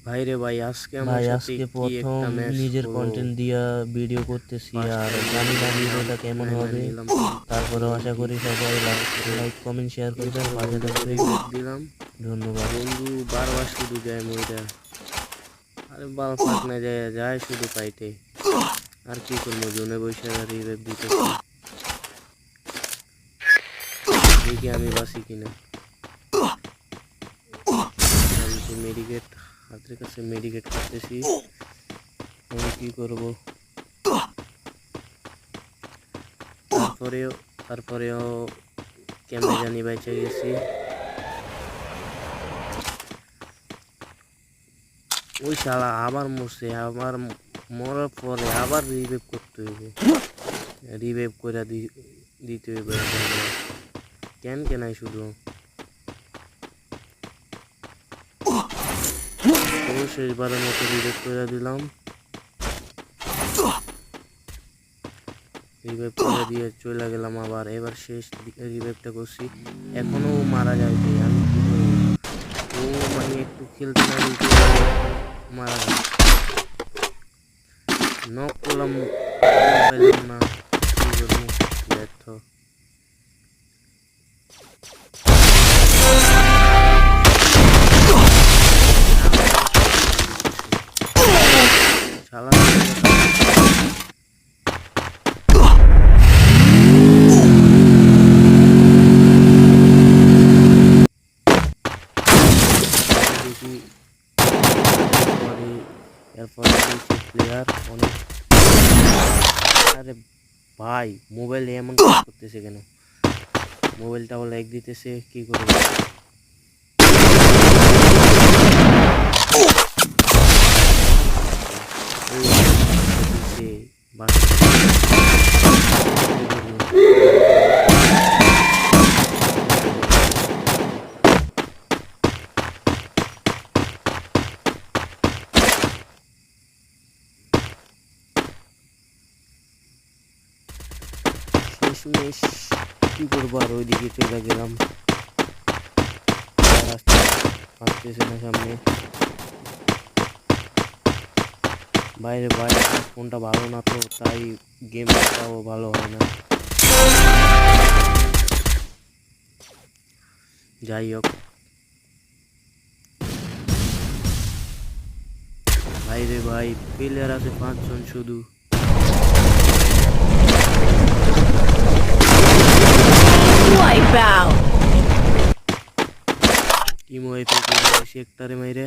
ভাই রে ভাই, আজকে আমার ভাই সাথে আজকে কি প্রথম একটা ম্যাচ নিজের হলো। কন্টেন্ট দিয়া ভিডিও করতেছি ফার্স্ট আর টাইম জানি না নিলাম, ভিডিওটা কেমন হবে। নিলাম তারপরেও আশা করি সবাই তারপরে লাইক কমেন্ট শেয়ার করবেন, এরপরে পাশে বন্ধুকে থাকবেন। রিভাইভ দিলাম। ধন্যবাদ। বন্ধু বারবার শুধু যায় মইরা, আরে বাল ফাঁক না যায় যায় শুধু পাইতে। আর কি করবো, জোনে বসে রিভাইভ দিতেছি, দেখি আমি বাসি কিনা। আমি তো মেডিকেট হাতের কাছে মেডিকেট করতেছি, আমি কি করব। তারপরেও তারপরেও কেমনে জানি বাইচে গেছি। ওই শালা আবার মরছে, আবার মরার পরে আবার রিভাইভ করতে হইব, রিভাইভ করে দিতে হইব। কেন কেনাই শুধু তো শেষবারের মতো রিভাইভ করে দিলাম, রিভাইভ করে দিয়ে চলে গেলাম আবার। এবার শেষ রিভাইভটা করছি, এখনো মারা যাইতে আমি কি করব। ও মানে একটু খেলতে না দিতে মারা যায়, নক করলাম পাইলাম না, কি করবো, ব্যর্থ। শালা দেখি এরপরে প্লেয়ার অনেক। আরে ভাই, মোবাইল এমন কাজ করতেছে কেন, মোবাইলটাও ল্যাগ দিতেছে, কি করবো। শেষমেশ কি করবো, আর ওইদিকে চলে গেলাম, আসতেছে না সামনে। বাইরে বাইরে ফোনটা ভালো না তো, তাই গেমটাও ভালো হয় না। যাই হোক, বাইরে ভাই প্লেয়ার আছে 5 জন শুধু। টিম ওয়াইফে সেক্টরে মাইরে